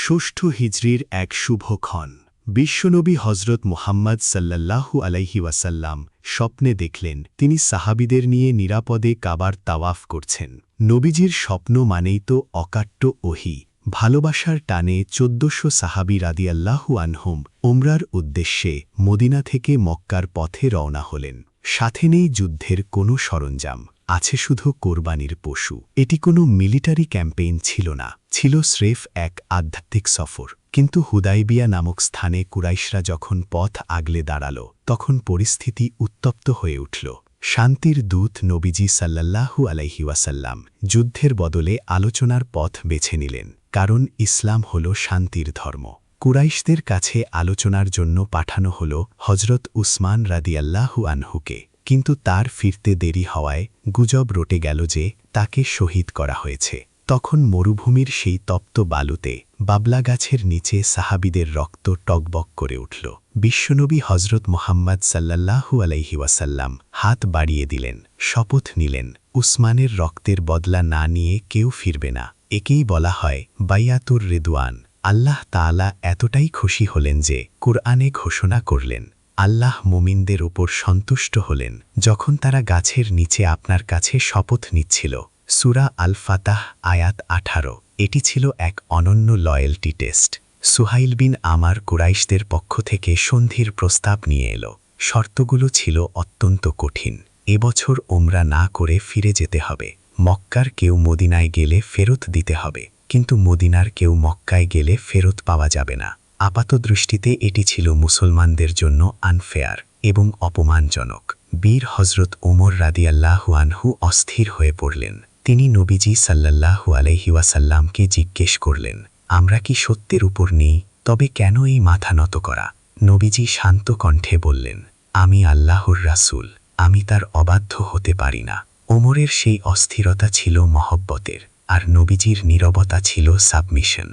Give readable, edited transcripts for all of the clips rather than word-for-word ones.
ষষ্ঠ হিজরির এক শুভক্ষণ বিশ্বনবী হজরত মুহাম্মদ সাল্লাল্লাহু আলাইহি ওয়াসাল্লাম স্বপ্নে দেখলেন তিনি সাহাবীদের নিয়ে নিরাপদে কাবার তাওয়াফ করছেন। নবীজির স্বপ্ন মানেই তো অকাট্য ওহী। ভালোবাসার টানে ১৪০০ সাহাবী রাদিয়াল্লাহু আনহুম উমরার উদ্দেশ্যে মদিনা থেকে মক্কার পথে রওনা হলেন। সাথে নেই যুদ্ধের কোনো সরঞ্জাম, আছে শুধু কোরবানির পশু। এটি কোনো মিলিটারি ক্যাম্পেইন ছিল না, ছিল স্রেফ এক আধ্যাত্মিক সফর। কিন্তু হুদাইবিয়া নামক স্থানে কুরাইশরা যখন পথ আগলে দাঁড়াল, তখন পরিস্থিতি উত্তপ্ত হয়ে উঠল। শান্তির দূত নবীজি সাল্লাল্লাহু আলাইহি ওয়াসাল্লাম যুদ্ধের বদলে আলোচনার পথ বেছে নিলেন, কারণ ইসলাম হল শান্তির ধর্ম। কুরাইশদের কাছে আলোচনার জন্য পাঠানো হল হজরত উসমান রাদিয়াল্লাহু আনহুকে, কিন্তু তার ফিরতে দেরি হওয়ায় গুজব রটে গেল যে তাকে শহীদ করা হয়েছে। তখন মরুভূমির সেই তপ্ত বালুতে বাবলা গাছের নিচে সাহাবীদের রক্ত টকবক করে উঠল। বিশ্বনবী হজরত মুহাম্মদ সাল্লাল্লাহু আলাইহি ওয়াসাল্লাম হাত বাড়িয়ে দিলেন, শপথ নিলেন, উসমানের রক্তের বদলা না নিয়ে কেউ ফিরবে না। একেই বলা হয় বাইয়াতুর রিদওয়ান। আল্লাহ তাআলা এতটাই খুশি হলেন যে কুরআনে ঘোষণা করলেন, আল্লাহ মুমিনদের উপর সন্তুষ্ট হলেন যখন তারা গাছের নিচে আপনার কাছে শপথ নিচ্ছিল। সূরা আল ফাতাহ আয়াত ১৮। এটি ছিল এক অনন্য লয়্যালটি টেস্ট। সুহাইল বিন আমার কুরাইশদের পক্ষ থেকে সন্ধির প্রস্তাব নিয়ে এলো। শর্তগুলো ছিল অত্যন্ত কঠিন। এবছর ওমরা না করে ফিরে যেতে হবে। মক্কার কেউ মদিনায় গেলে ফেরত দিতে হবে, কিন্তু মদিনার কেউ মক্কায় গেলে ফেরত পাওয়া যাবে না। আপাতদৃষ্টিতে এটি ছিল মুসলমানদের জন্য আনফেয়ার এবং অপমানজনক। বীর হজরত ওমর রাদিয়াল্লাহু আনহু অস্থির হয়ে পড়লেন। তিনি নবীজি সাল্লাল্লাহু আলাইহি ওয়াসাল্লামকে জিজ্ঞেস করলেন, আমরা কি সত্যের উপর নেই? তবে কেন এই মাথা নত করা? নবীজি শান্ত কণ্ঠে বললেন, আমি আল্লাহর রাসূল, আমি তার অবাধ্য হতে পারি না। ওমরের সেই অস্থিরতা ছিল মহব্বতের, আর নবীজির নীরবতা ছিল সাবমিশন।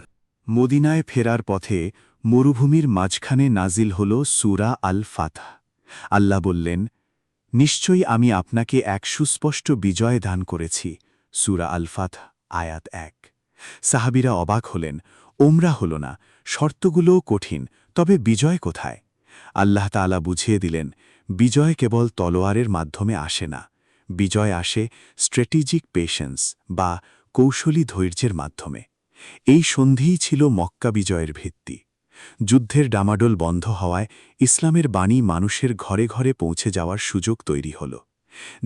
মদিনায় ফেরার পথে মরুভূমির মাঝখানে নাজিল হল সূরা আল ফাতহ। আল্লাহ বললেন, নিশ্চয়ই আমি আপনাকে এক সুস্পষ্ট বিজয় দান করেছি। সূরা আল ফাতহ আয়াত ১। সাহাবীরা অবাক হলেন, ওমরা হল না, শর্তগুলোও কঠিন, তবে বিজয় কোথায়? আল্লাহ তাআলা বুঝিয়ে দিলেন, বিজয় কেবল তলোয়ারের মাধ্যমে আসে না, বিজয় আসে স্ট্র্যাটেজিক পেশেন্স বা কৌশলী ধৈর্যের মাধ্যমে। এই সন্ধিই ছিল মক্কা বিজয়ের ভিত্তি। যুদ্ধের ডামাডোল বন্ধ হওয়ায় ইসলামের বাণী মানুষের ঘরে ঘরে পৌঁছে যাওয়ার সুযোগ তৈরি হল।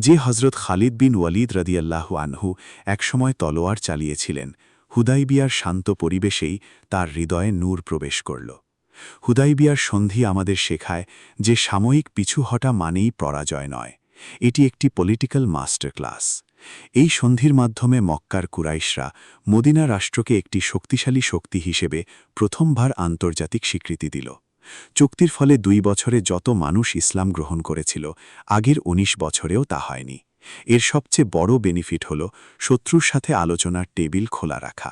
যে হজরত খালিদ বিন ওয়ালিদ রাদিয়াল্লাহু আনহু একসময় তলোয়ার চালিয়েছিলেন, হুদাইবিয়ার শান্ত পরিবেশেই তার হৃদয়ে নূর প্রবেশ করল। হুদাইবিয়ার সন্ধি আমাদের শেখায় যে সাময়িক পিছু হটা মানেই পরাজয় নয়, এটি একটি পলিটিক্যাল মাস্টার ক্লাস। এই সন্ধির মাধ্যমে মক্কার কুরাইশরা মদিনা রাষ্ট্রকে একটি শক্তিশালী শক্তি হিসেবে প্রথমবার আন্তর্জাতিক স্বীকৃতি দিল। চুক্তির ফলে ২ বছরে যত মানুষ ইসলাম গ্রহণ করেছিল, আগের ১৯ বছরেও তা হয়নি। এর সবচেয়ে বড় বেনিফিট হল শত্রুর সাথে আলোচনার টেবিল খোলা রাখা।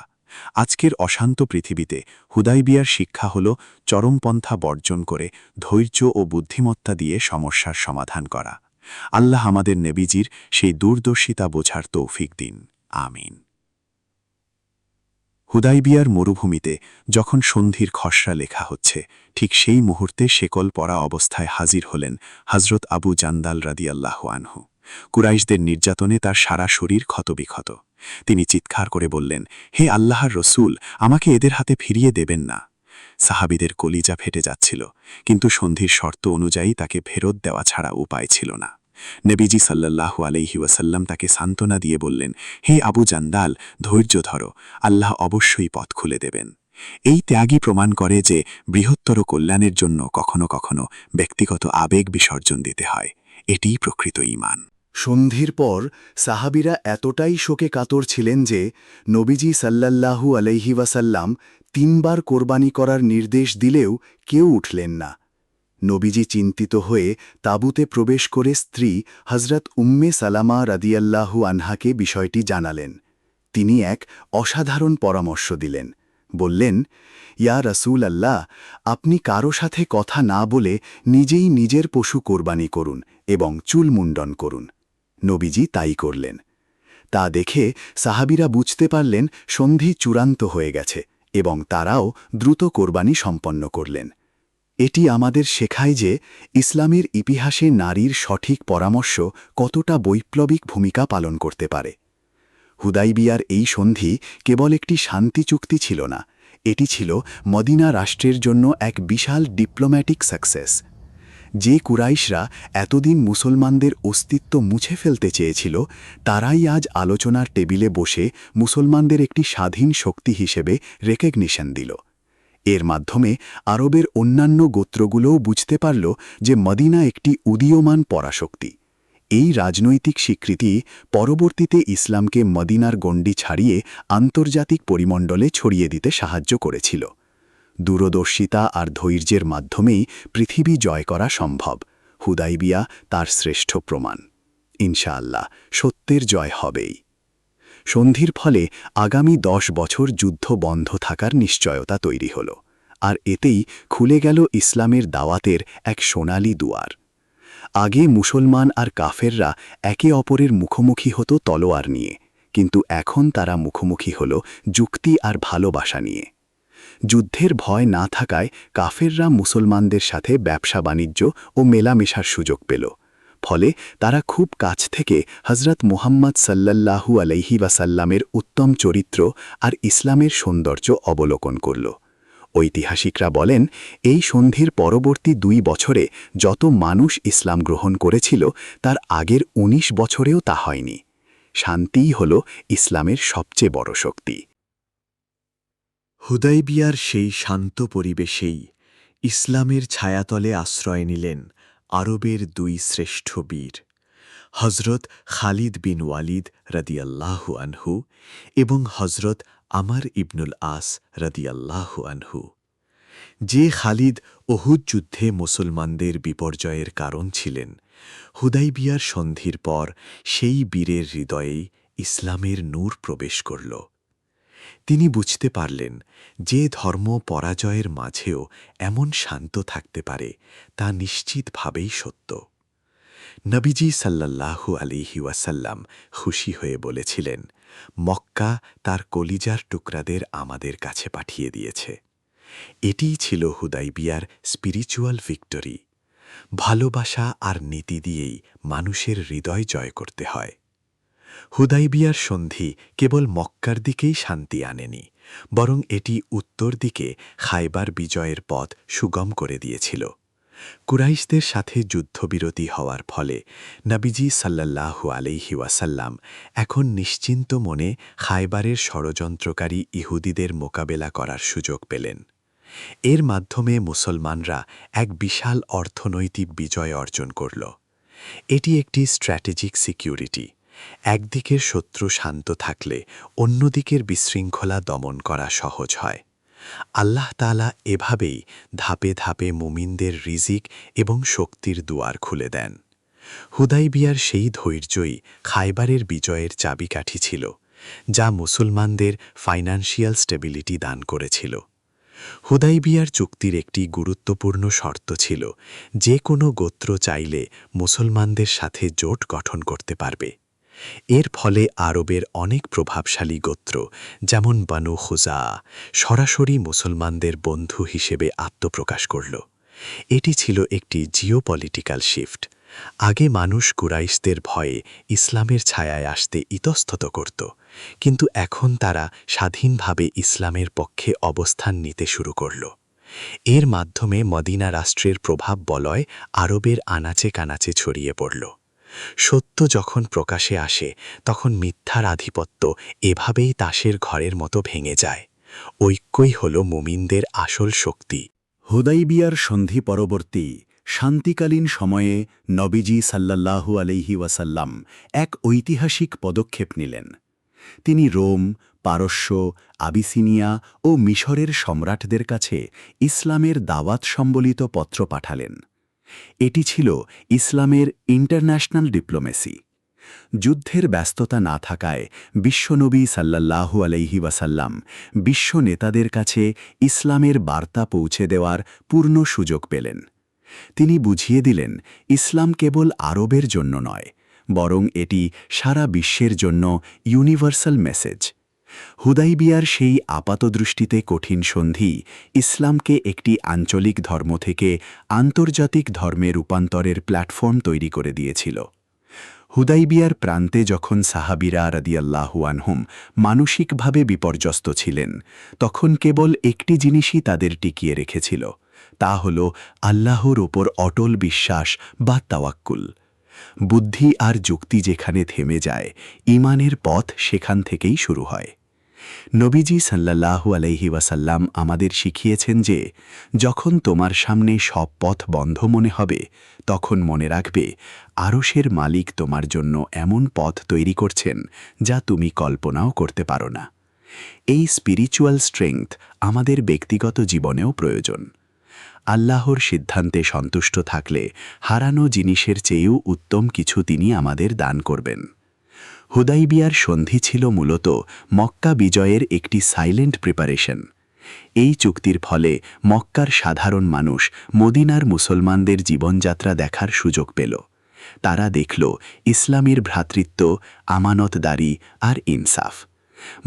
আজকের অশান্ত পৃথিবীতে হুদাইবিয়ার শিক্ষা হল চরমপন্থা বর্জন করে ধৈর্য ও বুদ্ধিমত্তা দিয়ে সমস্যার সমাধান করা। আল্লাহ আমাদের নবীজির সেই দূরদর্শিতা বোঝার তৌফিক দিন, আমিন। হুদাইবিয়ার মরুভূমিতে যখন সন্ধির খসড়া লেখা হচ্ছে, ঠিক সেই মুহূর্তে শেকল পরা অবস্থায় হাজির হলেন হজরত আবু জান্দাল রাদিয়াল্লাহু আনহু। কুরাইশদের নির্যাতনে তার সারা শরীর ক্ষতবিক্ষত। তিনি চিৎকার করে বললেন, হে আল্লাহর রসূল, আমাকে এদের হাতে ফিরিয়ে দেবেন না। সাহাবীদের কলিজা ফেটে যাচ্ছিল, কিন্তু সন্ধির শর্ত অনুযায়ী তাকে ফেরত দেওয়া ছাড়া উপায় ছিল না। নবীজি সাল্লাল্লাহু আলাইহি ওয়াসাল্লাম তাকে সান্ত্বনা দিয়ে বললেন, হে আবু জান্দাল, ধৈর্য ধরো, আল্লাহ অবশ্যই পথ খুলে দেবেন। এই ত্যাগই প্রমাণ করে যে বৃহত্তর কল্যাণের জন্য কখনো কখনো ব্যক্তিগত আবেগ বিসর্জন দিতে হয়। এটিই প্রকৃত ঈমান। সন্ধির পর সাহাবীরা এতটাই শোকে কাতর ছিলেন যে নবীজি সাল্লাল্লাহু আলাইহি ওয়াসাল্লাম ৩ বার কোরবানি করার নির্দেশ দিলেও কেউ উঠলেন না। নবীজি চিন্তিত হয়ে তাঁবুতে প্রবেশ করে স্ত্রী হজরত উম্মে সালামা রাদিয়াল্লাহু আনহাকে বিষয়টি জানালেন। তিনি এক অসাধারণ পরামর্শ দিলেন। বললেন, ইয়া রাসূল আল্লাহ, আপনি কারো সাথে কথা না বলে নিজেই নিজের পশু কোরবানি করুন এবং চুল মুন্ডন করুন। নবীজি তাই করলেন। তা দেখে সাহাবীরা বুঝতে পারলেন সন্ধি চূড়ান্ত হয়ে গেছে এবং তারাও দ্রুত কোরবানি সম্পন্ন করলেন। এটি আমাদের শেখায় যে ইসলামের ইতিহাসে নারীর সঠিক পরামর্শ কতটা বৈপ্লবিক ভূমিকা পালন করতে পারে। হুদাইবিয়ার এই সন্ধি কেবল একটি শান্তি চুক্তি ছিল না, এটি ছিল মদিনা রাষ্ট্রের জন্য এক বিশাল ডিপ্লোম্যাটিক সাকসেস। যে কুরাইশরা এতদিন মুসলমানদের অস্তিত্ব মুছে ফেলতে চেয়েছিল, তারাই আজ আলোচনার টেবিলে বসে মুসলমানদের একটি স্বাধীন শক্তি হিসেবে রেকগনিশন দিল। এর মাধ্যমে আরবের অন্যান্য গোত্রগুলোও বুঝতে পারল যে মদিনা একটি উদীয়মান পরাশক্তি। এই রাজনৈতিক স্বীকৃতি পরবর্তীতে ইসলামকে মদিনার গণ্ডি ছাড়িয়ে আন্তর্জাতিক পরিমণ্ডলে ছড়িয়ে দিতে সাহায্য করেছিল। দূরদর্শিতা আর ধৈর্যের মাধ্যমেই পৃথিবী জয় করা সম্ভব। হুদাইবিয়া তার শ্রেষ্ঠ প্রমাণ। ইনশাআল্লাহ সত্যের জয় হবেই। সন্ধির ফলে আগামী 10 বছর যুদ্ধ বন্ধ থাকার নিশ্চয়তা তৈরি হল, আর এতেই খুলে গেল ইসলামের দাওয়াতের এক সোনালি দুয়ার। আগে মুসলমান আর কাফেররা একে অপরের মুখোমুখি হতো তলোয়ার নিয়ে, কিন্তু এখন তারা মুখোমুখি হল যুক্তি আর ভালোবাসা নিয়ে। যুদ্ধের ভয় না থাকায় কাফেররা মুসলমানদের সাথে ব্যবসা বাণিজ্য ও মেলামেশার সুযোগ পেল। ফলে তারা খুব কাছ থেকে হজরত মুহাম্মদ সাল্লাল্লাহু আলাইহি ওয়াসাল্লামের উত্তম চরিত্র আর ইসলামের সৌন্দর্য অবলোকন করল। ঐতিহাসিকরা বলেন, এই সন্ধির পরবর্তী 2 বছরে যত মানুষ ইসলাম গ্রহণ করেছিল, তার আগের 19 বছরেও তা হয়নি। শান্তিই হল ইসলামের সবচেয়ে বড় শক্তি। হুদাইবিয়ার সেই শান্ত পরিবেশেই ইসলামের ছায়াতলে আশ্রয় নিলেন আরবের 2 শ্রেষ্ঠ বীর, হজরত খালিদ বিন ওয়ালিদ রাদিয়াল্লাহু আনহু এবং হজরত আমর ইবনুল আস রাদিয়াল্লাহু আনহু। যে খালিদ উহুদ যুদ্ধে মুসলমানদের বিপর্যয়ের কারণ ছিলেন, হুদাইবিয়ার সন্ধির পর সেই বীরের হৃদয়েই ইসলামের নূর প্রবেশ করল। তিনি বুঝতে পারলেন যে ধর্ম পরাজয়ের মাঝেও এমন শান্ত থাকতে পারে, তা নিশ্চিতভাবেই সত্য। নবীজি সাল্লাল্লাহু আলাইহি ওয়াসাল্লাম খুশি হয়ে বলেছিলেন, মক্কা তার কলিজার টুকরাদের আমাদের কাছে পাঠিয়ে দিয়েছে। এটিই ছিল হুদাইবিয়ার স্পিরিচুয়াল ভিক্টরি। ভালোবাসা আর নীতি দিয়েই মানুষের হৃদয় জয় করতে হয়। হুদাইবিয়ার সন্ধি কেবল মক্কার দিকেই শান্তি আনেনি, বরং এটি উত্তর দিকে খায়বার বিজয়ের পথ সুগম করে দিয়েছিল। কুরাইশদের সাথে যুদ্ধবিরতি হওয়ার ফলে নবীজি সাল্লাল্লাহু আলাইহি ওয়াসাল্লাম এখন নিশ্চিন্ত মনে খায়বারের ষড়যন্ত্রকারী ইহুদিদের মোকাবেলা করার সুযোগ পেলেন। এর মাধ্যমে মুসলমানরা এক বিশাল অর্থনৈতিক বিজয় অর্জন করল। এটি একটি স্ট্র্যাটেজিক সিকিউরিটি। একদিকের শত্রু শান্ত থাকলে অন্যদিকের বিশৃঙ্খলা দমন করা সহজ হয়। আল্লাহ তাআলা এভাবেই ধাপে ধাপে মুমিনদের রিজিক এবং শক্তির দুয়ার খুলে দেন। হুদাইবিয়ার সেই ধৈর্যই খায়বারের বিজয়ের চাবিকাঠি ছিল, যা মুসলমানদের ফাইন্যান্সিয়াল স্টেবিলিটি দান করেছিল। হুদাইবিয়ার চুক্তির একটি গুরুত্বপূর্ণ শর্ত ছিল, যে কোনো গোত্র চাইলে মুসলমানদের সাথে জোট গঠন করতে পারবে। এর ফলে আরবের অনেক প্রভাবশালী গোত্র, যেমন বনু খুজা, সরাসরি মুসলমানদের বন্ধু হিসেবে আত্মপ্রকাশ করল। এটি ছিল একটি জিওপলিটিক্যাল শিফট। আগে মানুষ কুরাইশদের ভয়ে ইসলামের ছায়ায় আসতে ইতস্তত করত, কিন্তু এখন তারা স্বাধীনভাবে ইসলামের পক্ষে অবস্থান নিতে শুরু করল। এর মাধ্যমে মদিনা রাষ্ট্রের প্রভাব বলয় আরবের আনাচে কানাচে ছড়িয়ে পড়ল। সত্য যখন প্রকাশে আসে, তখন মিথ্যার আধিপত্য এভাবেই তাসের ঘরের মতো ভেঙে যায়। ঐক্যই হল মুমিনদের আসল শক্তি। হুদাইবিয়ার সন্ধি পরবর্তী শান্তিকালীন সময়ে নবীজি সাল্লাল্লাহু আলাইহি ওয়াসাল্লাম এক ঐতিহাসিক পদক্ষেপ নিলেন। তিনি রোম, পারস্য, আবিসিনিয়া ও মিশরের সম্রাটদের কাছে ইসলামের দাওয়াত সম্বলিত পত্র পাঠালেন। এটি ছিল ইসলামের ইন্টারন্যাশনাল ডিপ্লোমেসি। যুদ্ধের ব্যস্ততা না থাকায় বিশ্বনবী সাল্লাল্লাহু আলাইহি ওয়াসাল্লাম বিশ্ব নেতাদের কাছে ইসলামের বার্তা পৌঁছে দেওয়ার পূর্ণ সুযোগ পেলেন। তিনি বুঝিয়ে দিলেন, ইসলাম কেবল আরবের জন্য নয়, বরং এটি সারা বিশ্বের জন্য ইউনিভার্সাল মেসেজ। হুদাইবিয়ার সেই আপাতদৃষ্টিতে কঠিন সন্ধি ইসলামকে একটি আঞ্চলিক ধর্ম থেকে আন্তর্জাতিক ধর্মে রূপান্তরের প্ল্যাটফর্ম তৈরি করে দিয়েছিল। হুদাইবিয়ার প্রান্তে যখন সাহাবিরা রাদিয়াল্লাহু আনহুম মানসিকভাবে বিপর্যস্ত ছিলেন, তখন কেবল একটি জিনিসই তাদের টিকিয়ে রেখেছিল, তা হল আল্লাহর ওপর অটল বিশ্বাস বা তাওয়াক্কুল। বুদ্ধি আর যুক্তি যেখানে থেমে যায়, ঈমানের পথ সেখান থেকেই শুরু হয়। নবীজি সাল্লাল্লাহু আলাইহি ওয়াসাল্লাম আমাদের শিখিয়েছেন যে, যখন তোমার সামনে সব পথ বন্ধ মনে হবে, তখন মনে রাখবে আরশের মালিক তোমার জন্য এমন পথ তৈরি করছেন যা তুমি কল্পনাও করতে পারো না। এই স্পিরিচুয়াল স্ট্রেংথ আমাদের ব্যক্তিগত জীবনেও প্রয়োজন। আল্লাহর সিদ্ধান্তে সন্তুষ্ট থাকলে হারানো জিনিসের চেয়েও উত্তম কিছু তিনি আমাদের দান করবেন। হুদাইবিয়ার সন্ধি ছিল মূলত মক্কা বিজয়ের একটি সাইলেন্ট প্রিপারেশন। এই চুক্তির ফলে মক্কার সাধারণ মানুষ মদিনার মুসলমানদের জীবনযাত্রা দেখার সুযোগ পেল। তারা দেখল ইসলামের ভ্রাতৃত্ব, আমানতদারি আর ইনসাফ।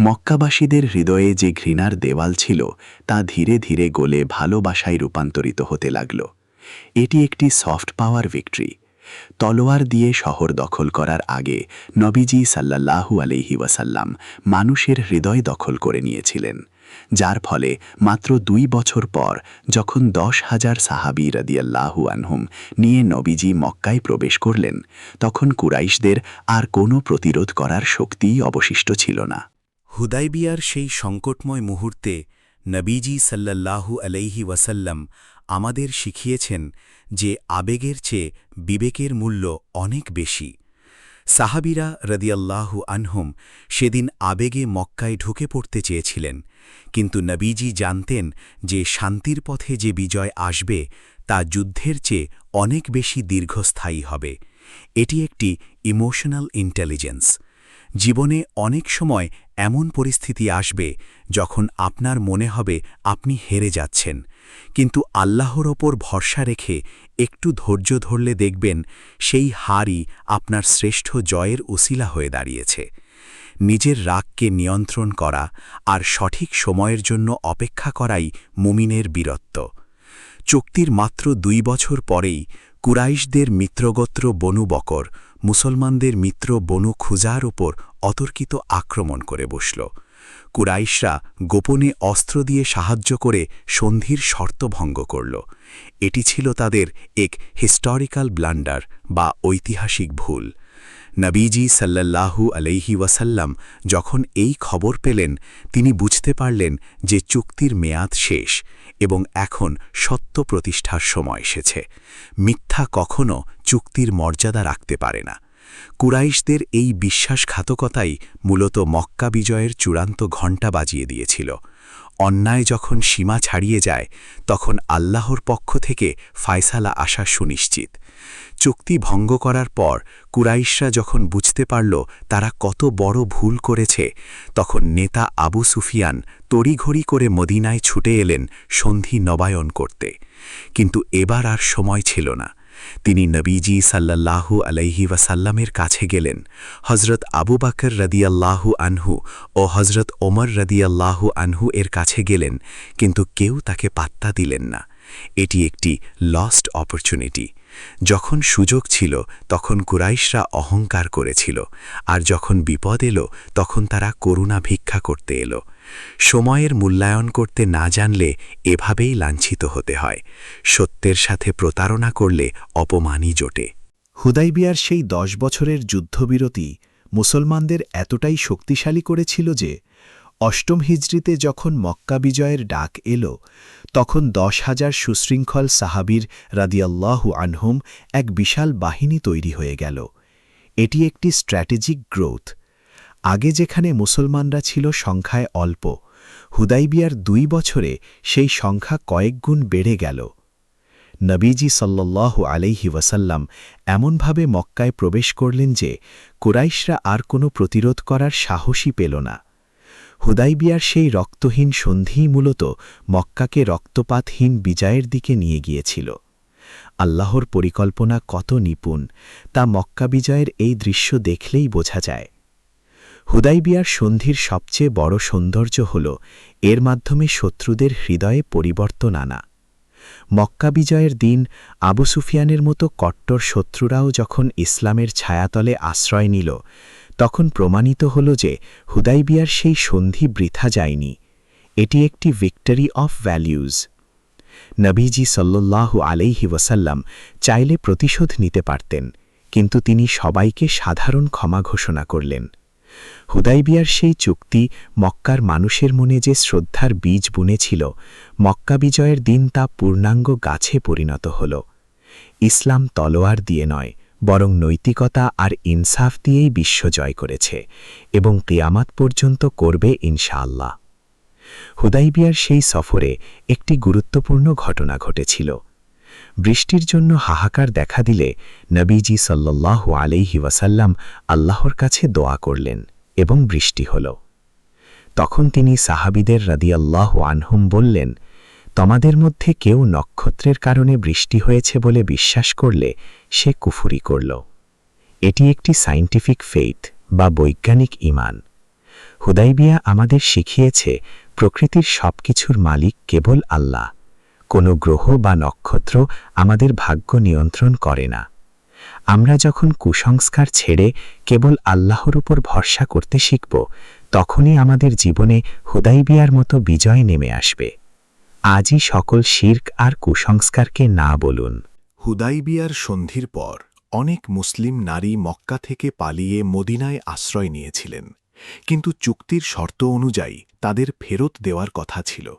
মক্কাবাসীদের হৃদয়ে যে ঘৃণার দেওয়াল ছিল, তা ধীরে ধীরে গলে ভালোবাসায় রূপান্তরিত হতে লাগল। এটি একটি সফট পাওয়ার ভিক্টরি। তলোয়ার দিয়ে শহর দখল করার আগে নবীজি সাল্লাল্লাহু আলাইহি ওয়াসাল্লাম মানুষের হৃদয় দখল করে নিয়েছিলেন, যার ফলে মাত্র 2 বছর পর যখন 10,000 সাহাবী রাদিয়াল্লাহু আনহুম নিয়ে নবীজি মক্কায় প্রবেশ করলেন, তখন কুরাইশদের আর কোনো প্রতিরোধ করার শক্তিই অবশিষ্ট ছিল না। হুদাইবিয়ার সেই সংকটময় মুহূর্তে নবীজি সাল্লাল্লাহু আলাইহি ওয়াসাল্লাম আমাদের শিখিয়েছেন যে আবেগের চেয়ে বিবেকের মূল্য অনেক বেশি। সাহাবীরা রাদিয়াল্লাহু আনহুম সেদিন আবেগে মক্কায় ঢুকে পড়তে চেয়েছিলেন, কিন্তু নবীজি জানতেন যে শান্তির পথে যে বিজয় আসবে তা যুদ্ধের চেয়ে অনেক বেশি দীর্ঘস্থায়ী হবে। এটি একটি ইমোশনাল ইন্টেলিজেন্স। জীবনে অনেক সময় এমন পরিস্থিতি আসবে যখন আপনার মনে হবে আপনি হেরে যাচ্ছেন, কিন্তু আল্লাহর ওপর ভরসা রেখে একটু ধৈর্য ধরলে দেখবেন সেই হারই আপনার শ্রেষ্ঠ জয়ের উসিলা হয়ে দাঁড়িয়েছে। নিজের রাগকে নিয়ন্ত্রণ করা আর সঠিক সময়ের জন্য অপেক্ষা করাই মুমিনের বীরত্ব। চুক্তির মাত্র 2 বছর পরেই কুরাইশদের মিত্রগোত্র বনু বকর মুসলমানদের মিত্র বনু খুজার ওপর অতর্কিত আক্রমণ করে বসল। কুরাইশরা গোপনে অস্ত্র দিয়ে সাহায্য করে সন্ধির শর্ত ভঙ্গ করল। এটি ছিল তাদের এক হিস্টোরিক্যাল ব্লান্ডার বা ঐতিহাসিক ভুল। নবীজি সাল্লাল্লাহু আলাইহি ওয়াসাল্লাম যখন এই খবর পেলেন, তিনি বুঝতে পারলেন যে চুক্তির মেয়াদ শেষ এবং এখন সত্য প্রতিষ্ঠার সময় এসেছে। মিথ্যা কখনো চুক্তির মর্যাদা রাখতে পারে না। কুরাইশদের এই বিশ্বাসঘাতকতাই মূলত মক্কা বিজয়ের চূড়ান্ত ঘণ্টা বাজিয়ে দিয়েছিল। অন্যায় যখন সীমা ছাড়িয়ে যায়, তখন আল্লাহর পক্ষ থেকে ফায়সালা আসা সুনিশ্চিত। চুক্তি ভঙ্গ করার পর কুরাইশরা যখন বুঝতে পারল তারা কত বড় ভুল করেছে, তখন নেতা আবু সুফিয়ান তড়িঘড়ি করে মদিনায় ছুটে এলেন সন্ধি নবায়ন করতে। কিন্তু এবার আর সময় ছিল না। তিনি নবীজি সাল্লাল্লাহু আলাইহি ওয়াসাল্লামের কাছে গেলেন। হযরত আবু বকর রাদিয়াল্লাহু আনহু ও হযরত ওমর রাদিয়াল্লাহু আনহু এর কাছে গেলেন, কিন্তু কেউ তাকে পাত্তা দিলেন না। এটি একটি লস্ট অপরচুনিটি। যখন সুযোগ ছিল তখন কুরাইশরা অহংকার করেছিল, আর যখন বিপদ এলো তখন তারা করুণা ভিক্ষা করতে এলো। সময়ের মূল্যায়ন করতে না জানলে এভাবেই লাঞ্ছিত হতে হয়। সত্যের সাথে প্রতারণা করলে অপমানই জোটে। হুদাইবিয়ার সেই 10 বছরের যুদ্ধবিরতি মুসলমানদের এতটাই শক্তিশালী করেছিল যে 8ম হিজরিতে যখন মক্কা বিজয়ের ডাক এলো, তখন 10,000 সুশৃঙ্খল সাহাবীর রাদিয়াল্লাহু আনহুম এক বিশাল বাহিনী তৈরি হয়ে গেল। এটি একটি স্ট্র্যাটেজিক গ্রোথ। আগে যেখানে মুসলমানরা ছিল সংখ্যায় অল্প, হুদাইবিয়ার 2 বছরে সেই সংখ্যা কয়েক গুণ বেড়ে গেল। নবীজি সাল্লাল্লাহু আলাইহি ওয়াসাল্লাম এমনভাবে মক্কায় প্রবেশ করলেন যে কুরাইশরা আর কোনো প্রতিরোধ করার সাহসই পেল না। হুদাইবিয়ার সেই রক্তহীন সন্ধিই মূলত মক্কাকে রক্তপাতহীন বিজয়ের দিকে নিয়ে গিয়েছিল। আল্লাহর পরিকল্পনা কত নিপুণ তা মক্কা বিজয়ের এই দৃশ্য দেখলেই বোঝা যায়। হুদাইবিয়ার সন্ধির সবচেয়ে বড় সৌন্দর্য হল এর মাধ্যমে শত্রুদের হৃদয়ে পরিবর্তন আনা। মক্কা বিজয়ের দিন আবু সুফিয়ানের মতো কট্টর শত্রুরাও যখন ইসলামের ছায়াতলে আশ্রয় নিল, তখন প্রমাণিত হল যে হুদাইবিয়ার সেই সন্ধি বৃথা যায়নি। এটি একটি ভিক্টরি অফ ভ্যালিউজ। নবীজি সাল্লাল্লাহু আলাইহি ওয়াসাল্লাম চাইলে প্রতিশোধ নিতে পারতেন, কিন্তু তিনি সবাইকে সাধারণ ক্ষমা ঘোষণা করলেন। হুদাইবিয়ার সেই চুক্তি মক্কার মানুষের মনে যে শ্রদ্ধার বীজ বুনেছিল, মক্কা বিজয়ের দিন তা পূর্ণাঙ্গ গাছে পরিণত হল। ইসলাম তলোয়ার দিয়ে নয়, বরং নৈতিকতা আর ইনসাফ দিয়েই বিশ্ব জয় করেছে এবং কিয়ামত পর্যন্ত করবে ইনশাআল্লাহ। হুদাইবিয়ার সেই সফরে একটি গুরুত্বপূর্ণ ঘটনা ঘটেছিল। বৃষ্টির জন্য হাহাকার দেখা দিলে নবীজি সাল্লাল্লাহু আলাইহি ওয়াসাল্লাম আল্লাহর কাছে দোয়া করলেন এবং বৃষ্টি হল। তখন তিনি সাহাবীদের রাদিয়াল্লাহু আনহুম বললেন, তোমাদের মধ্যে কেউ নক্ষত্রের কারণে বৃষ্টি হয়েছে বলে বিশ্বাস করলে সে কুফরি করল। এটি একটি সায়েন্টিফিক ফেইথ বা বৈজ্ঞানিক ঈমান। হুদাইবিয়া আমাদের শিখিয়েছে প্রকৃতির সবকিছুর মালিক কেবল আল্লাহ। কোনো গ্রহ বা নক্ষত্র আমাদের ভাগ্য নিয়ন্ত্রণ করে না। আমরা যখন কুসংস্কার ছেড়ে কেবল আল্লাহর উপর ভরসা করতে শিখব, তখনই আমাদের জীবনে হুদাইবিয়ার মতো বিজয় নেমে আসবে। আজই সকল শিরক আর কুসংস্কারকে না বলুন। হুদাইবিয়ার সন্ধির পর অনেক মুসলিম নারী মক্কা থেকে পালিয়ে মদিনায় আশ্রয় নিয়েছিলেন, কিন্তু চুক্তির শর্ত অনুযায়ী তাদের ফেরত দেওয়ার কথা ছিল।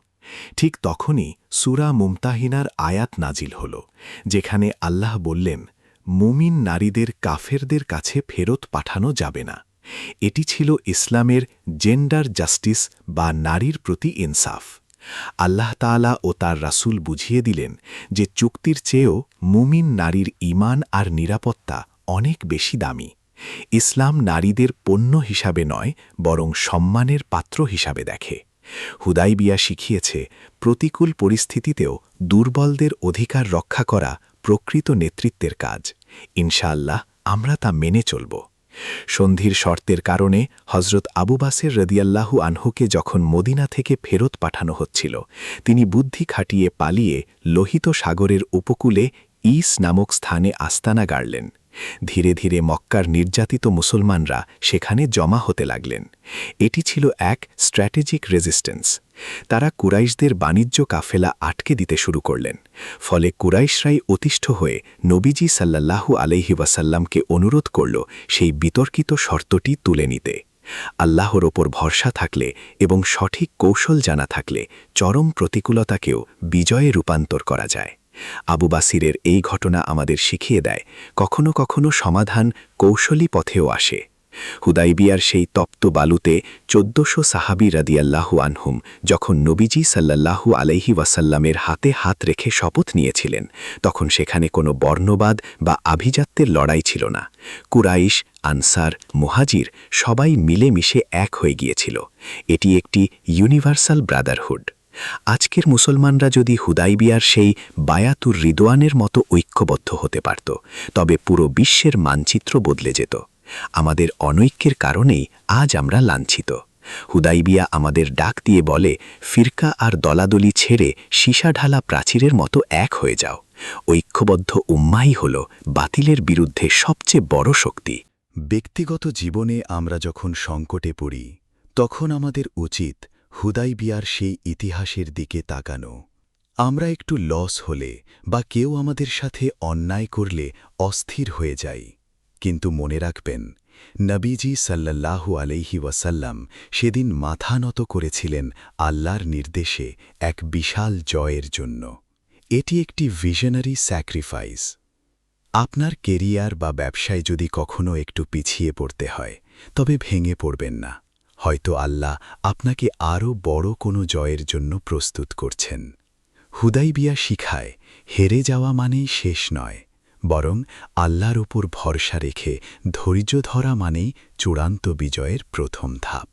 ঠিক তখনই সূরা মুমতাহিনার আয়াত নাজিল হল, যেখানে আল্লাহ বললেন, মুমিন নারীদের কাফেরদের কাছে ফেরত পাঠানো যাবে না। এটি ছিল ইসলামের জেন্ডার জাস্টিস বা নারীর প্রতি ইনসাফ। আল্লাহ তাআলা ও তার রাসূল বুঝিয়ে দিলেন যে চুক্তির চেয়েও মুমিন নারীর ঈমান আর নিরাপত্তা অনেক বেশি দামি। ইসলাম নারীদের পণ্য হিসাবে নয়, বরং সম্মানের পাত্র হিসাবে দেখে। হুদাইবিয়া শিখিয়েছে প্রতিকূল পরিস্থিতিতেও দুর্বলদের অধিকার রক্ষা করা প্রকৃত নেতৃত্বের কাজ। ইনশাআল্লাহ আমরা তা মেনে চলব। সন্ধির শর্তের কারণে হযরত আবু বাসির রাদিয়াল্লাহু আনহুকে যখন মদিনা থেকে ফেরত পাঠানো হচ্ছিল, তিনি বুদ্ধি খাটিয়ে পালিয়ে লোহিত সাগরের উপকূলে ইস নামক স্থানে আস্তানা গাড়লেন। ধীরে ধীরে মক্কার নির্যাতিত মুসলমানরা সেখানে জমা হতে লাগলেন। এটি ছিল এক স্ট্র্যাটেজিক রেজিস্ট্যান্স। তারা কুরাইশদের বাণিজ্য কাফেলা আটকে দিতে শুরু করলেন। ফলে কুরাইশরাই অতিষ্ঠ হয়ে নবীজি সাল্লাল্লাহু আলাইহি ওয়াসাল্লামকে অনুরোধ করল সেই বিতর্কিত শর্তটি তুলে নিতে। আল্লাহর ওপর ভরসা থাকলে এবং সঠিক কৌশল জানা থাকলে চরম প্রতিকূলতাকেও বিজয়ে রূপান্তর করা যায়। আবু বাসিরের এই ঘটনা আমাদের শিখিয়ে দেয়, কখনো কখনো সমাধান কৌশলী পথেও আসে। হুদাইবিয়ার সেই তপ্ত বালুতে 1400 সাহাবী রাদিয়াল্লাহু আনহুম যখন নবীজি সাল্লাল্লাহু আলাইহি ওয়াসাল্লামের হাতে হাত রেখে শপথ নিয়েছিলেন, তখন সেখানে কোনো বর্ণবাদ বা আভিজাত্যের লড়াই ছিল না। কুরাইশ, আনসার, মুহাজির সবাই মিলেমিশে এক হয়ে গিয়েছিল। এটি একটি ইউনিভার্সাল ব্রাদারহুড। আজকের মুসলমানরা যদি হুদাইবিয়ার সেই বায়াতুর রিদওয়ানের মতো ঐক্যবদ্ধ হতে পারত, তবে পুরো বিশ্বের মানচিত্র বদলে যেত। আমাদের অনৈক্যের কারণেই আজ আমরা লাঞ্ছিত। হুদাইবিয়া আমাদের ডাক দিয়ে বলে, ফিরকা আর দলাদলি ছেড়ে সীসা ঢালা প্রাচীরের মতো এক হয়ে যাও। ঐক্যবদ্ধ উম্মাই হল বাতিলের বিরুদ্ধে সবচেয়ে বড় শক্তি। ব্যক্তিগত জীবনে আমরা যখন সংকটে পড়ি, তখন আমাদের উচিত হুদাইবিয়ার সেই ইতিহাসের দিকে তাকানো। আমরা একটু লস হলে বা কেউ আমাদের সাথে অন্যায় করলে অস্থির হয়ে যাই, কিন্তু মনে রাখবেন, নবীজি সাল্লাল্লাহু আলাইহি ওয়াসাল্লাম সেদিন মাথা নত করেছিলেন আল্লাহর নির্দেশে এক বিশাল জয়ের জন্য। এটি একটি ভিশনারি স্যাক্রিফাইস। আপনার কেরিয়ার বা ব্যবসায় যদি কখনো একটু পিছিয়ে পড়তে হয়, তবে ভেঙে পড়বেন না। হয়তো আল্লাহ আপনাকে আরও বড় কোনো জয়ের জন্য প্রস্তুত করছেন। হুদাইবিয়া শিখায়, হেরে যাওয়া মানেই শেষ নয়, বরং আল্লাহর উপর ভরসা রেখে ধৈর্য ধরা মানেই চূড়ান্ত বিজয়ের প্রথম ধাপ।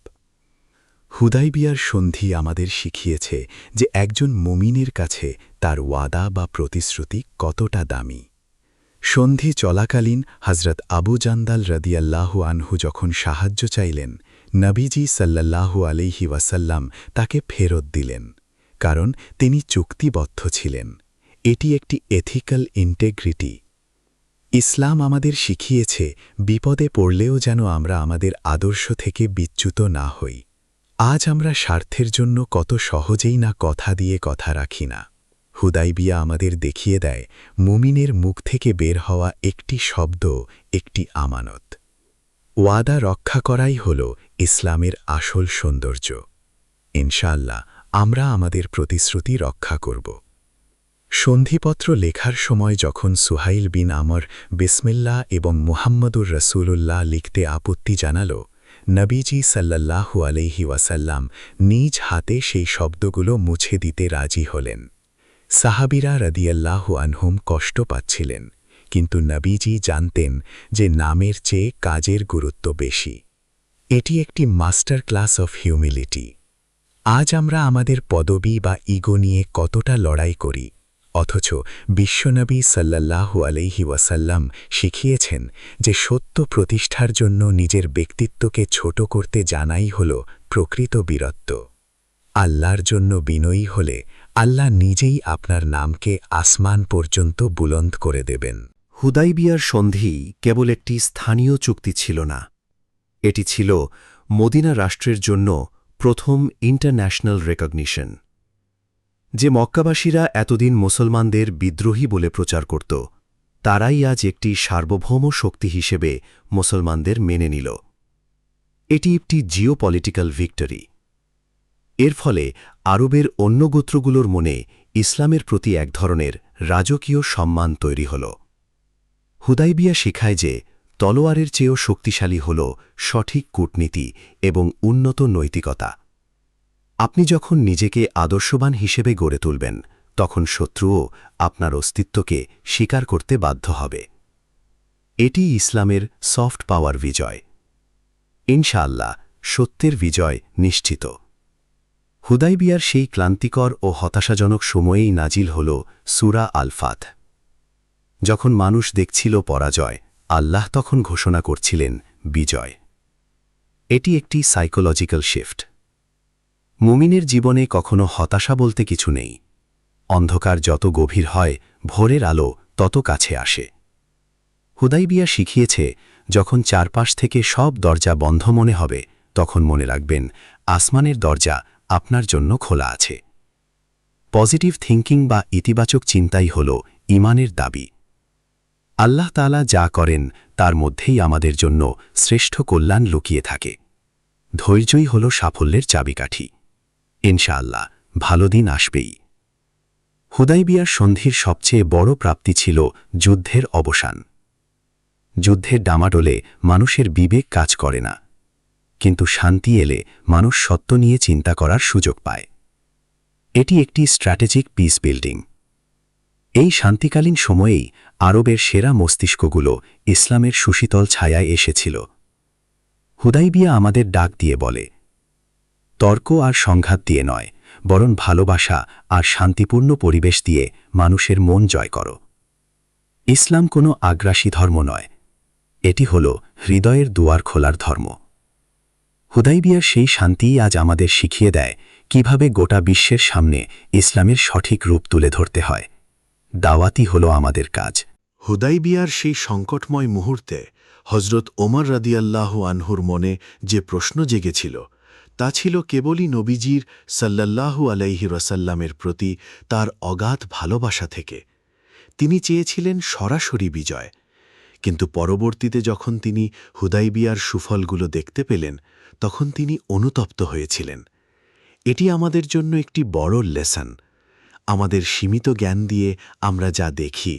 হুদাইবিয়ার সন্ধি আমাদের শিখিয়েছে যে একজন মুমিনের কাছে তার ওয়াদা বা প্রতিশ্রুতি কতটা দামি। সন্ধি চলাকালীন হযরত আবু জান্দাল রাদিয়াল্লাহু আনহু যখন সাহায্য চাইলেন, নবীজি সাল্লাল্লাহু আলাইহি ওয়াসাল্লাম তাকে ফেরত দিলেন, কারণ তিনি চুক্তিবদ্ধ ছিলেন। এটি একটি এথিক্যাল ইন্টেগ্রিটি। ইসলাম আমাদের শিখিয়েছে বিপদে পড়লেও যেন আমরা আমাদের আদর্শ থেকে বিচ্যুত না হই। আজ আমরা স্বার্থের জন্য কত সহজেই না কথা দিয়ে কথা রাখি না। হুদাইবিয়া আমাদের দেখিয়ে দেয় মুমিনের মুখ থেকে বের হওয়া একটি শব্দ একটি আমানত। ওয়াদা রক্ষা করাই হল ইসলামের আসল সৌন্দর্য। ইনশাআল্লাহ আমরা আমাদের প্রতিশ্রুতি রক্ষা করব। সন্ধিপত্র লেখার সময় যখন সুহাইল বিন আমর বিসমিল্লাহ এবং মুহাম্মদুর রসুলুল্লাহ লিখতে আপত্তি জানাল, নবীজি সাল্লাল্লাহু আলাইহি ওয়াসাল্লাম নিজ হাতে সেই শব্দগুলো মুছে দিতে রাজি হলেন। সাহাবীরা রাদিয়াল্লাহু আনহুম কষ্ট পাচ্ছিলেন, কিন্তু নবীজি জানতেন যে নামের চেয়ে কাজের গুরুত্ব বেশি। এটি একটি মাস্টার ক্লাস অফ হিউমিলিটি। আজ আমরা আমাদের পদবি বা ইগো নিয়ে কতটা লড়াই করি, অথচ বিশ্বনবী সাল্লাল্লাহু আলাইহি ওয়াসাল্লাম শিখিয়েছেন যে সত্য প্রতিষ্ঠার জন্য নিজের ব্যক্তিত্বকে ছোট করতে জানাই হল প্রকৃত বীরত্ব। আল্লাহর জন্য বিনয়ী হলে আল্লাহ নিজেই আপনার নামকে আসমান পর্যন্ত বুলন্দ করে দেবেন। হুদাইবিয়ার সন্ধি কেবল একটি স্থানীয় চুক্তি ছিল না, এটি ছিল মদিনা রাষ্ট্রের জন্য প্রথম ইন্টারন্যাশনাল রেকগনিশন। যে মক্কাবাসীরা এতদিন মুসলমানদের বিদ্রোহী বলে প্রচার করত, তারাই আজ একটি সার্বভৌম শক্তি হিসেবে মুসলমানদের মেনে নিল। এটি একটি জিওপলিটিক্যাল ভিক্টরি। এর ফলে আরবের অন্য গোত্রগুলোর মনে ইসলামের প্রতি এক ধরনের রাজকীয় সম্মান তৈরি হল। হুদাইবিয়া শেখায় যে তলোয়ারের চেয়েও শক্তিশালী হল সঠিক কূটনীতি এবং উন্নত নৈতিকতা। আপনি যখন নিজেকে আদর্শবান হিসেবে গড়ে তুলবেন, তখন শত্রুও আপনার অস্তিত্বকে স্বীকার করতে বাধ্য হবে। এটি ইসলামের সফট পাওয়ার বিজয়। ইনশাআল্লাহ সত্যের বিজয় নিশ্চিত। হুদাইবিয়ার সেই ক্লান্তিকর ও হতাশাজনক সময়েই নাজিল হল সূরা আল ফাত। যখন মানুষ দেখছিল পরাজয়, আল্লাহ তখন ঘোষণা করছিলেন বিজয়। এটি একটি সাইকোলজিক্যাল শিফট। মুমিনের জীবনে কখনো হতাশা বলতে কিছু নেই। অন্ধকার যত গভীর হয়, ভোরের আলো তত কাছে আসে। হুদাইবিয়া শিখিয়েছে, যখন চারপাশ থেকে সব দরজা বন্ধ মনে হবে, তখন মনে রাখবেন আসমানের দরজা আপনার জন্য খোলা আছে। পজিটিভ থিঙ্কিং বা ইতিবাচক চিন্তাই হল ঈমানের দাবি। আল্লাহ তাআলা যা করেন তার মধ্যেই আমাদের জন্য শ্রেষ্ঠ কল্যাণ লুকিয়ে থাকে। ধৈর্যই হল সাফল্যের চাবিকাঠি। ইনশাআল্লাহ ভালো দিন আসবেই। হুদাইবিয়ার সন্ধির সবচেয়ে বড় প্রাপ্তি ছিল যুদ্ধের অবসান। যুদ্ধের ডামাডোলে মানুষের বিবেক কাজ করে না, কিন্তু শান্তি এলে মানুষ সত্য নিয়ে চিন্তা করার সুযোগ পায়। এটি একটি স্ট্র্যাটেজিক পিস বিল্ডিং। এই শান্তিকালীন সময়েই আরবের সেরা মস্তিষ্কগুলো ইসলামের সুশীতল ছায়ায় এসেছিল। হুদাইবিয়া আমাদের ডাক দিয়ে বলে, তর্ক আর সংঘাত দিয়ে নয়, বরং ভালোবাসা আর শান্তিপূর্ণ পরিবেশ দিয়ে মানুষের মন জয় করো। ইসলাম কোনো আগ্রাসী ধর্ম নয়, এটি হল হৃদয়ের দুয়ার খোলার ধর্ম। হুদাইবিয়ার সেই শান্তিই আজ আমাদের শিখিয়ে দেয় কিভাবে গোটা বিশ্বের সামনে ইসলামের সঠিক রূপ তুলে ধরতে হয়। দাওয়াতই হল আমাদের কাজ। হুদাইবিয়ার সেই সংকটময় মুহূর্তে হজরত ওমর রাদিয়াল্লাহু আনহুর মনে যে প্রশ্ন জেগেছিল, তা ছিল কেবলই নবীজির সাল্লাল্লাহু আলাইহি ওয়াসাল্লামের প্রতি তার অগাধ ভালোবাসা থেকে। তিনি চেয়েছিলেন সরাসরি বিজয়, কিন্তু পরবর্তীতে যখন তিনি হুদাইবিয়ার সুফলগুলো দেখতে পেলেন, তখন তিনি অনুতপ্ত হয়েছিলেন। এটি আমাদের জন্য একটি বড় লেসন। আমাদের সীমিত জ্ঞান দিয়ে আমরা যা দেখি,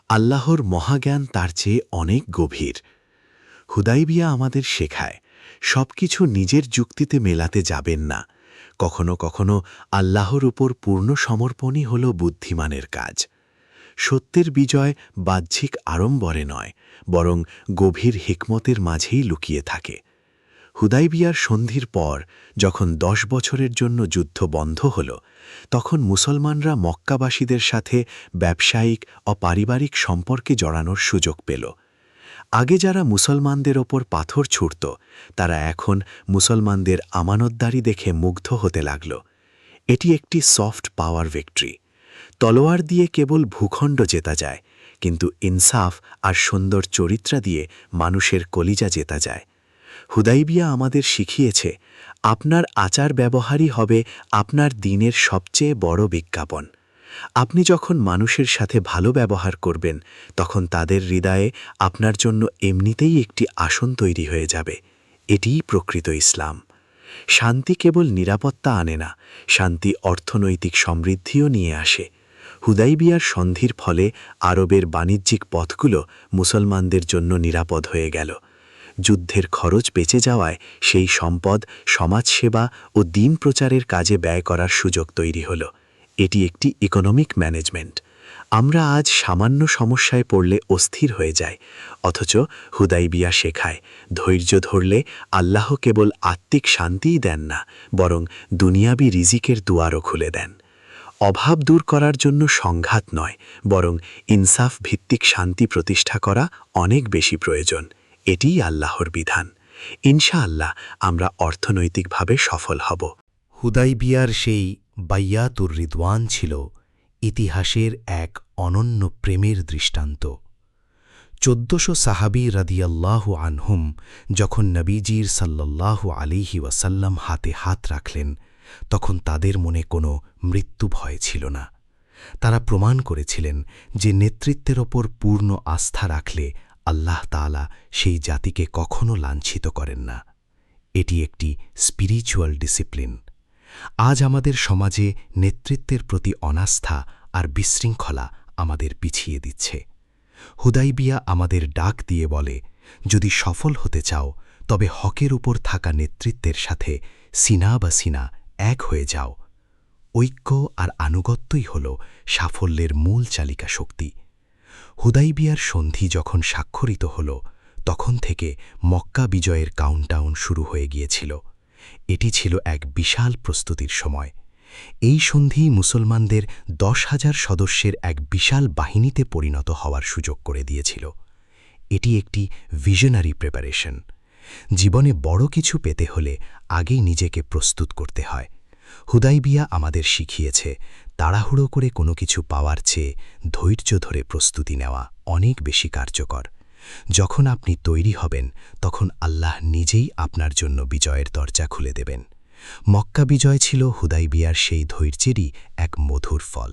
আল্লাহর মহাজ্ঞান তার চেয়ে অনেক গভীর। হুদাইবিয়া আমাদের শেখায়, সবকিছু নিজের যুক্তিতে মেলাতে যাবেন না। কখনো কখনো আল্লাহর উপর পূর্ণ সমর্পণই হল বুদ্ধিমানের কাজ। সত্যের বিজয় বাহ্যিক আড়ম্বরে নয়, বরং গভীর হিকমতের মাঝেই লুকিয়ে থাকে। হুদাইবিয়ার সন্ধির পর যখন 10 বছরের জন্য যুদ্ধ বন্ধ হল, তখন মুসলমানরা মক্কাবাসীদের সাথে ব্যবসায়িক ও পারিবারিক সম্পর্কে জড়ানোর সুযোগ পেল। আগে যারা মুসলমানদের ওপর পাথর ছুঁড়ত তারা এখন মুসলমানদের আমানতদারি দেখে মুগ্ধ হতে লাগল। এটি একটি সফট পাওয়ার ভিক্টরি। তলোয়ার দিয়ে কেবল ভূখণ্ড জেতা যায়, কিন্তু ইনসাফ আর সুন্দর চরিত্রা দিয়ে মানুষের কলিজা জেতা যায়। হুদাইবিয়া আমাদের শিখিয়েছে, আপনার আচার ব্যবহারই হবে আপনার দিনের সবচেয়ে বড় বিজ্ঞাপন। আপনি যখন মানুষের সাথে ভালো ব্যবহার করবেন, তখন তাদের হৃদয়ে আপনার জন্য এমনিতেই একটি আসন তৈরি হয়ে যাবে। এটিই প্রকৃত ইসলাম। শান্তি কেবল নিরাপত্তা আনে না, শান্তি অর্থনৈতিক সমৃদ্ধিও নিয়ে আসে। হুদাইবিয়ার সন্ধির ফলে আরবের বাণিজ্যিক পথগুলো মুসলমানদের জন্য নিরাপদ হয়ে গেল। যুদ্ধের খরচ বেঁচে যাওয়ায় সেই সম্পদ সমাজসেবা ও দ্বীন প্রচারের কাজে ব্যয় করার সুযোগ তৈরি হল। এটি একটি ইকোনমিক ম্যানেজমেন্ট। আমরা আজ সামান্য সমস্যায় পড়লে অস্থির হয়ে যাই, অথচ হুদাইবিয়া শেখায় ধৈর্য ধরলে আল্লাহ কেবল আত্মিক শান্তিই দেন না, বরং দুনিয়াবি রিজিকের দুয়ারও খুলে দেন। অভাব দূর করার জন্য সংঘাত নয়, বরং ইনসাফ ভিত্তিক শান্তি প্রতিষ্ঠা করা অনেক বেশি প্রয়োজন। এটিই আল্লাহর বিধান। ইনশাআল্লাহ আমরা অর্থনৈতিকভাবে সফল হব। হুদাইবিয়ার সেই বাইয়াতুর রিদওয়ান ছিল ইতিহাসের এক অনন্য প্রেমের দৃষ্টান্ত। ১৪০০ সাহাবী রাদিয়াল্লাহু আনহুম যখন নবীজির সাল্লাল্লাহু আলাইহি ওয়াসাল্লাম হাতে হাত রাখলেন, তখন তাদের মনে কোনো মৃত্যু ভয় ছিল না। তারা প্রমাণ করেছিলেন যে নেতৃত্বের ওপর পূর্ণ আস্থা রাখলে আল্লাহ তাআলা সেই জাতিকে কখনো লাঞ্ছিত করেন না। এটি একটি স্পিরিচুয়াল ডিসিপ্লিন। আজ আমাদের সমাজে নেতৃত্বের প্রতি অনাস্থা আর বিশৃঙ্খলা আমাদের পিছিয়ে দিচ্ছে। হুদাইবিয়া আমাদের ডাক দিয়ে বলে, যদি সফল হতে চাও তবে হকের উপর থাকা নেতৃত্বের সাথে সিনা বা সিনা এক হয়ে যাও। ঐক্য আর আনুগত্যই হল সাফল্যের মূল চালিকা শক্তি। হুদাইবিয়ার সন্ধি যখন স্বাক্ষরিত হল, তখন থেকে মক্কা বিজয়ের কাউন্টডাউন শুরু হয়ে গিয়েছিল। এটি ছিল এক বিশাল প্রস্তুতির সময়। এই সন্ধি মুসলমানদের ১০,০০০ সদস্যের এক বিশাল বাহিনীতে পরিণত হওয়ার সুযোগ করে দিয়েছিল। এটি একটি ভিশনারি প্রিপারেশন। জীবনে বড় কিছু পেতে হলে আগেই নিজেকে প্রস্তুত করতে হয়। হুদাইবিয়া আমাদের শিখিয়েছে, তাড়াহুড়ো করে কোনো কিছু পাওয়ার চেয়ে ধৈর্য ধরে প্রস্তুতি নেওয়া অনেক বেশি কার্যকর। যখন আপনি তৈরি হবেন, তখন আল্লাহ নিজেই আপনার জন্য বিজয়ের দরজা খুলে দেবেন। মক্কা বিজয় ছিল হুদাইবিয়ার সেই ধৈর্যেরই এক মধুর ফল।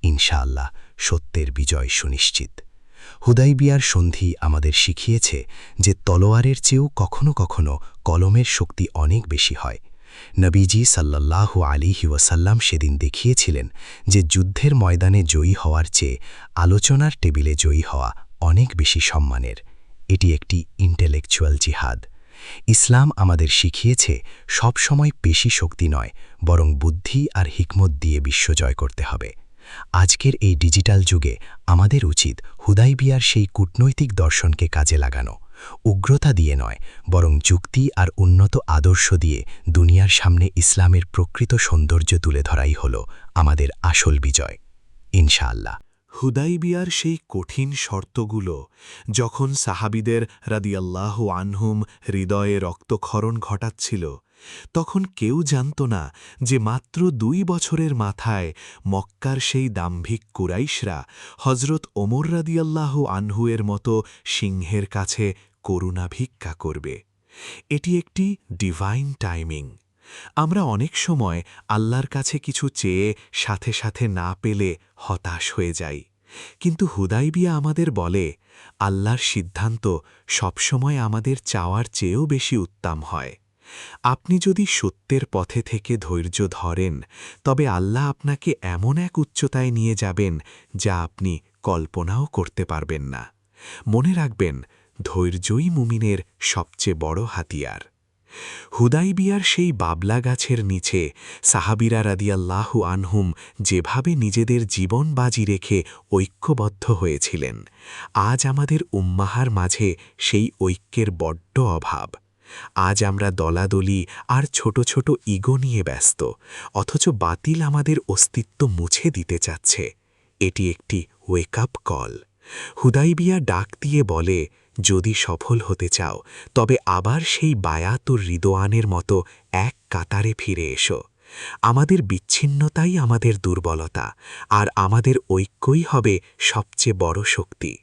ইনশাআল্লাহ সত্যের বিজয় সুনিশ্চিত। হুদাইবিয়ার সন্ধি আমাদের শিখিয়েছে যে তলোয়ারের চেয়েও কখনো কখনো কলমের শক্তি অনেক বেশি হয়। নবীজি সাল্লাল্লাহু আলাইহি ওয়াসাল্লাম সেদিন দেখিয়েছিলেন যে যুদ্ধের ময়দানে জয়ী হওয়ার চেয়ে আলোচনার টেবিলে জয়ী হওয়া অনেক বেশি সম্মানের। এটি একটি ইন্টেলেকচুয়াল জিহাদ। ইসলাম আমাদের শিখিয়েছে সবসময় পেশি শক্তি নয়, বরং বুদ্ধি আর হিকমত দিয়ে বিশ্ব জয় করতে হবে। আজকের এই ডিজিটাল যুগে আমাদের উচিত হুদাইবিয়ার সেই কূটনৈতিক দর্শনকে কাজে লাগানো। উগ্রতা দিয়ে নয়, বরং যুক্তি আর উন্নত আদর্শ দিয়ে দুনিয়ার সামনে ইসলামের প্রকৃত সৌন্দর্য তুলে ধরাই হল আমাদের আসল বিজয়। ইনশাআল্লাহ। হুদাইবিয়ার সেই কঠিন শর্তগুলো যখন সাহাবীদের রাদিয়াল্লাহু আনহুম হৃদয়ে রক্তক্ষরণ ঘটাচ্ছিল, তখন কেউ জানত না যে মাত্র ২ বছরের মাথায় মক্কার সেই দাম্ভিক কুরাইশরা হজরত ওমর রাদিয়াল্লাহু আনহুয়ের মতো সিংহের কাছে করুণা ভিক্ষা করবে। এটি একটি ডিভাইন টাইমিং। আমরা অনেক সময় আল্লাহর কাছে কিছু চেয়ে সাথে সাথে না পেলে হতাশ হয়ে যাই, কিন্তু হুদাইবিয়া আমাদের বলে, আল্লাহর সিদ্ধান্ত সবসময় আমাদের চাওয়ার চেয়েও বেশি উত্তম হয়। আপনি যদি সত্যের পথে থেকে ধৈর্য ধরেন, তবে আল্লাহ আপনাকে এমন এক উচ্চতায় নিয়ে যাবেন যা আপনি কল্পনাও করতে পারবেন না। মনে রাখবেন, ধৈর্যই মুমিনের সবচেয়ে বড় হাতিয়ার। হুদাইবিয়ার সেই বাবলা গাছের নিচে সাহাবীরা রাদিয়াল্লাহু আনহুম যেভাবে নিজেদের জীবন বাজি রেখে ঐক্যবদ্ধ হয়েছিলেন, আজ আমাদের উম্মাহার মাঝে সেই ঐক্যের বড্ড অভাব। আজ আমরা দলাদলি আর ছোট ছোট ইগো নিয়ে ব্যস্ত, অথচ বাতিল আমাদের অস্তিত্ব মুছে দিতে চাচ্ছে। এটি একটি ওয়েক আপ কল। হুদাইবিয়া ডাক দিয়ে বলে, যদি সফল হতে চাও তবে আবার সেই বায়াত ও রিদোয়ানের মতো এক কাতারে ফিরে এসো। আমাদের বিচ্ছিন্নতাই আমাদের দুর্বলতা, আর আমাদের ঐক্যই হবে সবচেয়ে বড় শক্তি।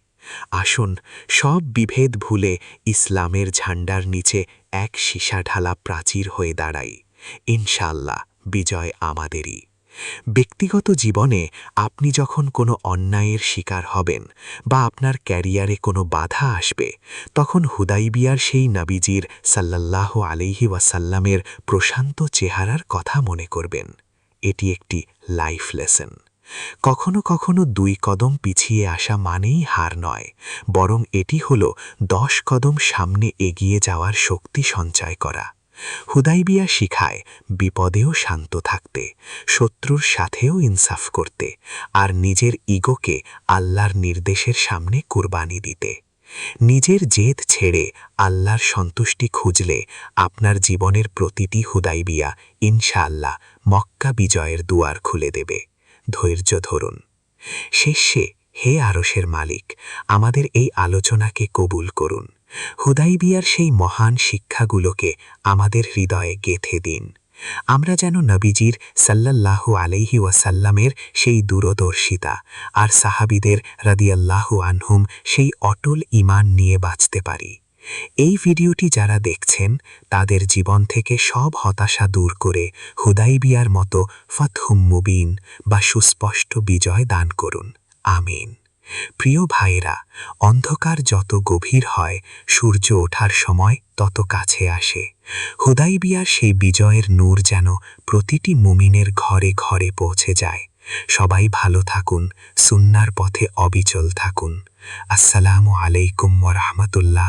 আসুন সব বিভেদ ভুলে ইসলামের ঝান্ডার নিচে এক সীসা ঢালা প্রাচীর হয়ে দাঁড়াই। ইনশাআল্লাহ বিজয় আমাদেরই। ব্যক্তিগত জীবনে আপনি যখন কোনো অন্যায়ের শিকার হবেন বা আপনার ক্যারিয়ারে কোনো বাধা আসবে, তখন হুদাইবিয়ার সেই নবীজির সাল্লাল্লাহু আলাইহি ওয়াসাল্লামের প্রশান্ত চেহারার কথা মনে করবেন। এটি একটি লাইফ লেসন। কখনো কখনো 2 কদম পিছিয়ে আসা মানেই হার নয়, বরং এটি হল 10 কদম সামনে এগিয়ে যাওয়ার শক্তি সঞ্চয় করা। হুদাইবিয়া শিখায় বিপদেও শান্ত থাকতে, শত্রুর সাথেও ইনসাফ করতে, আর নিজের ইগোকে আল্লাহর নির্দেশের সামনে কুরবানি দিতে। নিজের জেদ ছেড়ে আল্লাহর সন্তুষ্টি খুঁজলে আপনার জীবনের প্রতিটি হুদাইবিয়া ইনশাআল্লাহ মক্কা বিজয়ের দুয়ার খুলে দেবে। ধৈর্য ধরুন। শেষে হে আরশের মালিক, আমাদের এই আলোচনাকে কবুল করুন। হুদাইবিয়ার সেই মহান শিক্ষাগুলোকে আমাদের হৃদয়ে গেঁথে দিন। আমরা যেন নবীজির সাল্লাল্লাহু আলাইহি ওয়াসাল্লামের সেই দূরদর্শিতা আর সাহাবীদের রাদিয়াল্লাহু আনহুম সেই অটল ঈমান নিয়ে বাঁচতে পারি। এই ভিডিওটি যারা দেখছেন তাদের জীবন থেকে সব হতাশা দূর করে হুদাইবিয়ার মতো ফাতহুম মুবিন বা সুস্পষ্ট বিজয় দান করুন। আমিন। প্রিয় ভাইরা, অন্ধকার যত গভীর হয়, সূর্য ওঠার সময় তত কাছে আসে। হুদাইবিয়ার সেই বিজয়ের নূর যেন প্রতিটি মুমিনের ঘরে ঘরে পৌঁছে যায়। সবাই ভালো থাকুন, সুন্নাহর পথে অবিচল থাকুন। আসসালামু আলাইকুম ওয়া রাহমাতুল্লাহ।